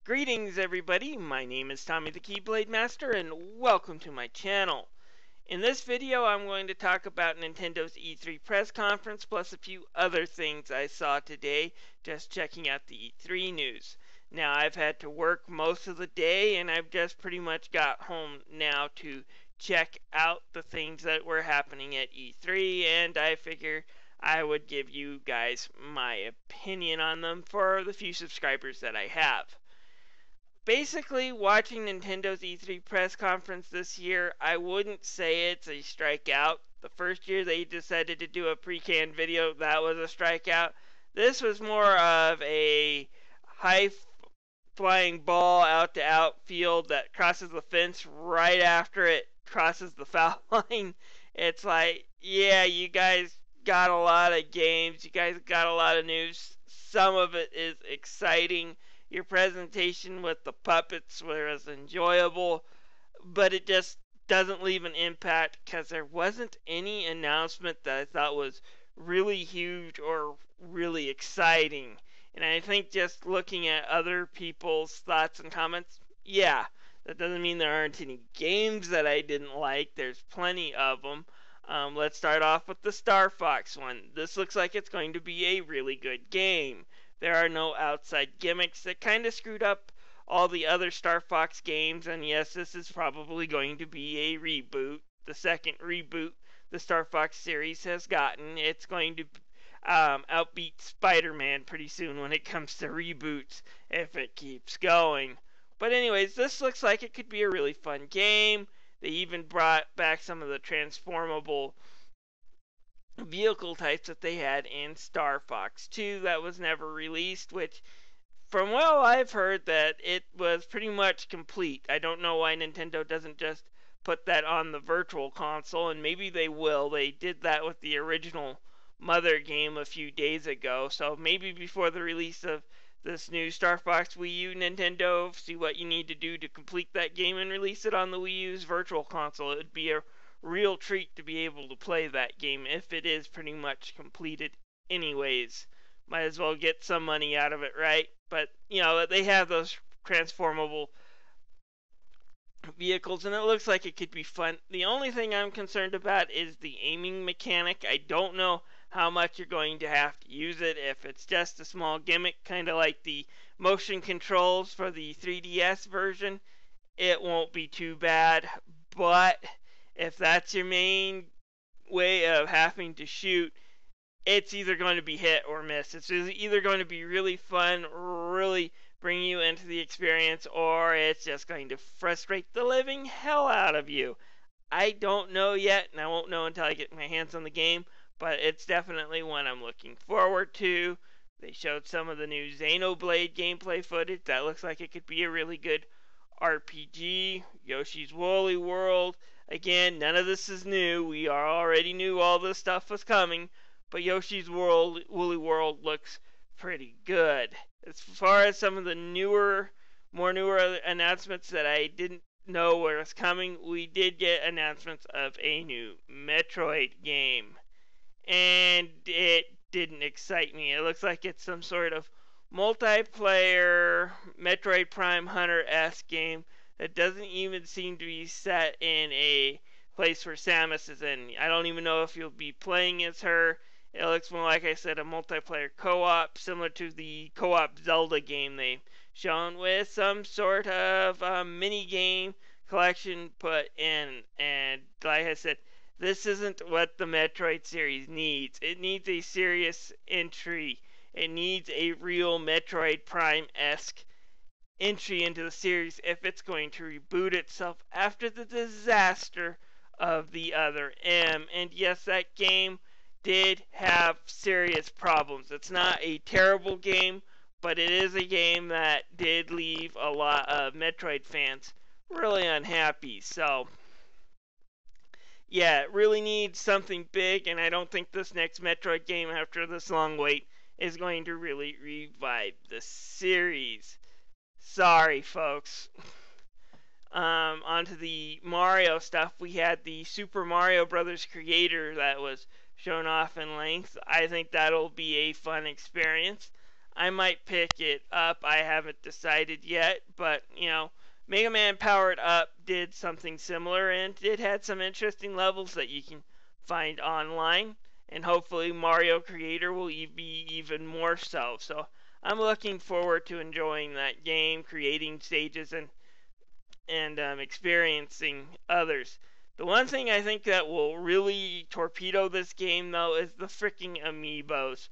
Greetings everybody, my name is Tommy the Keyblade Master and welcome to my channel. In this video I'm going to talk about Nintendo's E3 press conference plus a few other things I saw today just checking out the E3 news. Now I've had to work most of the day and I've just pretty much got home now to check out the things that were happening at E3 and I figure I would give you guys my opinion on them for the few subscribers that I have. Basically, watching Nintendo's E3 press conference this year, I wouldn't say it's a strikeout. The first year they decided to do a pre-canned video, that was a strikeout. This was more of a high-flying ball out to outfield that crosses the fence right after it crosses the foul line. It's like, yeah, you guys got a lot of games, you guys got a lot of news. Some of it is exciting. Your presentation with the puppets was enjoyable, but it just doesn't leave an impact because there wasn't any announcement that I thought was really huge or really exciting. And I think just looking at other people's thoughts and comments, yeah, that doesn't mean there aren't any games that I didn't like. There's plenty of them. Let's start off with the Star Fox one. This looks like it's going to be a really good game. There are no outside gimmicks that kind of screwed up all the other Star Fox games, and yes, this is probably going to be a reboot, the second reboot the Star Fox series has gotten. It's going to outbeat Spider-Man pretty soon when it comes to reboots if it keeps going. But anyways, this looks like it could be a really fun game. They even brought back some of the transformable vehicle types that they had in Star Fox 2 that was never released, which from what I've heard that it was pretty much complete. I don't know why Nintendo doesn't just put that on the virtual console, and maybe they will. They did that with the original Mother game a few days ago, so maybe before the release of this new Star Fox Wii U, Nintendo, see what you need to do to complete that game and release it on the Wii U's virtual console. It would be a real treat to be able to play that game if it is pretty much completed anyways. Might as well get some money out of it, right? But, you know, they have those transformable vehicles and it looks like it could be fun. The only thing I'm concerned about is the aiming mechanic. I don't know how much you're going to have to use it. If it's just a small gimmick, kind of like the motion controls for the 3DS version, it won't be too bad. But if that's your main way of having to shoot, it's either going to be hit or miss. It's either going to be really fun, really bring you into the experience, or it's just going to frustrate the living hell out of you. I don't know yet, and I won't know until I get my hands on the game, but it's definitely one I'm looking forward to. They showed some of the new Xenoblade gameplay footage. That looks like it could be a really good RPG. Yoshi's Woolly World. Again, none of this is new. We already knew all this stuff was coming, but Yoshi's Woolly World looks pretty good. As far as some of the more newer announcements that I didn't know was coming, we did get announcements of a new Metroid game. And it didn't excite me. It looks like it's some sort of multiplayer Metroid Prime Hunter-esque game that doesn't even seem to be set in a place where Samus is in. I don't even know if you'll be playing as her. It looks more like I said a multiplayer co-op, similar to the co-op Zelda game they've shown, with some sort of mini game collection put in. And like I said, this isn't what the Metroid series needs. It needs a serious entry. It needs a real Metroid Prime-esque entry into the series if it's going to reboot itself after the disaster of the other M. And yes, that game did have serious problems. It's not a terrible game, but it is a game that did leave a lot of Metroid fans really unhappy. So, yeah, it really needs something big, and I don't think this next Metroid game after this long wait is going to really revive the series. Sorry, folks. Onto the Mario stuff. We had the Super Mario Brothers creator that was shown off in length. I think that'll be a fun experience. I might pick it up. I haven't decided yet, but Mega Man Powered Up did something similar, and it had some interesting levels that you can find online, and hopefully Mario Creator will be even more so. So I'm looking forward to enjoying that game, creating stages, and experiencing others. The one thing I think that will really torpedo this game, though, is the freaking amiibos.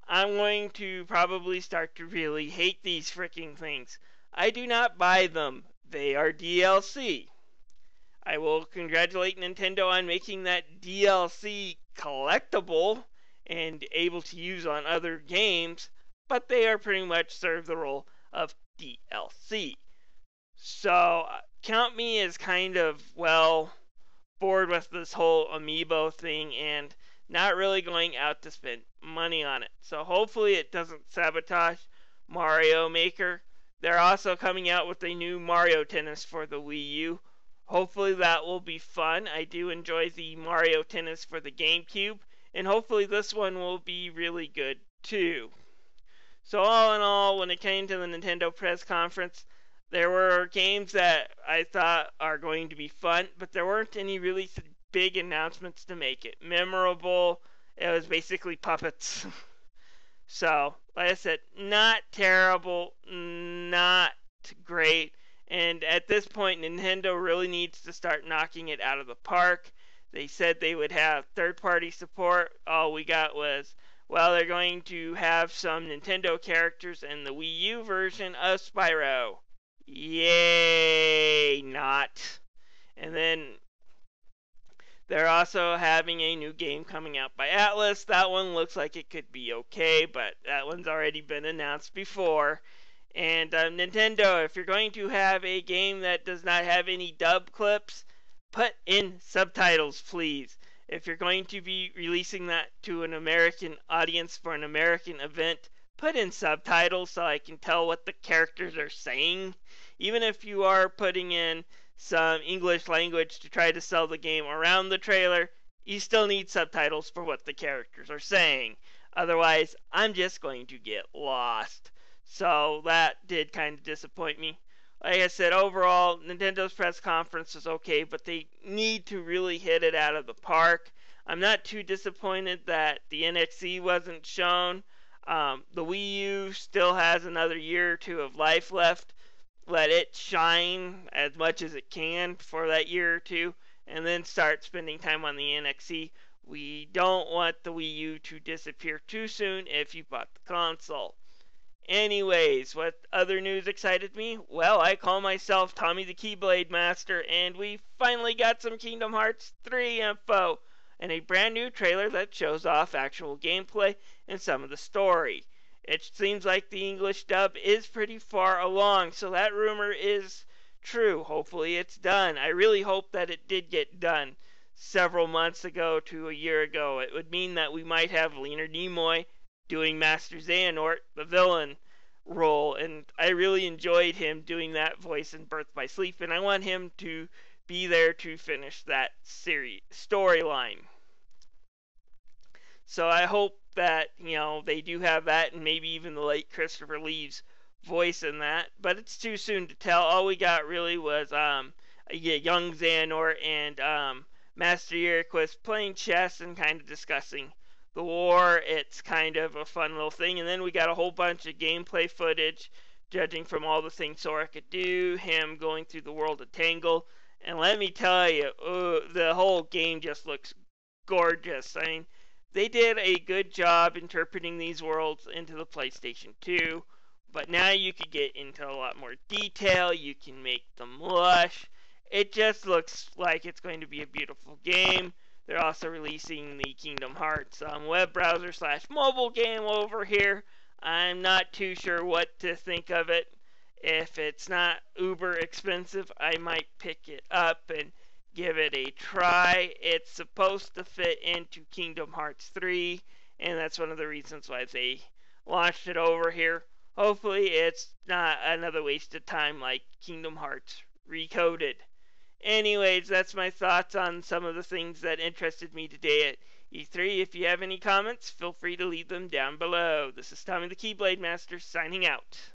I'm going to probably start to really hate these freaking things. I do not buy them. They are DLC. I will congratulate Nintendo on making that DLC collectible and able to use on other games, but they are pretty much serve the role of DLC. So count me as kind of, bored with this whole amiibo thing and not really going out to spend money on it. So hopefully it doesn't sabotage Mario Maker. They're also coming out with a new Mario Tennis for the Wii U. Hopefully that will be fun. I do enjoy the Mario Tennis for the GameCube, and hopefully this one will be really good too. So all in all, when it came to the Nintendo press conference, there were games that I thought are going to be fun, but there weren't any really big announcements to make it memorable. It was basically puppets. So, like I said, not terrible, not great. And at this point, Nintendo really needs to start knocking it out of the park. They said they would have third-party support. All we got was, they're going to have some Nintendo characters in the Wii U version of Spyro. Yay, not. And then they're also having a new game coming out by Atlas. That one looks like it could be okay, but that one's already been announced before. And Nintendo, if you're going to have a game that does not have any dub clips, put in subtitles, please. If you're going to be releasing that to an American audience for an American event, put in subtitles so I can tell what the characters are saying. Even if you are putting in some English language to try to sell the game around the trailer, you still need subtitles for what the characters are saying. Otherwise, I'm just going to get lost. So that did kind of disappoint me. Like I said, overall, Nintendo's press conference was okay, but they need to really hit it out of the park. I'm not too disappointed that the NXE wasn't shown. The Wii U still has another year or two of life left. Let it shine as much as it can for that year or two, and then start spending time on the NXE. We don't want the Wii U to disappear too soon if you bought the console. Anyways, what other news excited me? Well, I call myself Tommy the Keyblade Master, and we finally got some Kingdom Hearts 3 info, and a brand new trailer that shows off actual gameplay and some of the story. It seems like the English dub is pretty far along, so that rumor is true. Hopefully it's done. I really hope that it did get done several months ago to a year ago. It would mean that we might have Leonard Nimoy doing Master Xehanort, the villain role, and I really enjoyed him doing that voice in Birth by Sleep, and I want him to be there to finish that series storyline. So I hope that, they do have that, and maybe even the late Christopher Lee's voice in that. But it's too soon to tell. All we got really was a young Xehanort and Master Yriquis playing chess and kind of discussing the war. It's kind of a fun little thing. And then we got a whole bunch of gameplay footage, judging from all the things Sora could do, him going through the world of Tangle. And let me tell you, the whole game just looks gorgeous. I mean, they did a good job interpreting these worlds into the PlayStation 2, but now you could get into a lot more detail, you can make them lush. It just looks like it's going to be a beautiful game. They're also releasing the Kingdom Hearts web browser / mobile game over here. I'm not too sure what to think of it. If it's not uber expensive, I might pick it up and give it a try. It's supposed to fit into Kingdom Hearts 3, and that's one of the reasons why they launched it over here. Hopefully it's not another waste of time like Kingdom Hearts Recoded. Anyways, that's my thoughts on some of the things that interested me today at E3, if you have any comments, feel free to leave them down below. This is Tommy the Keyblade Master signing out.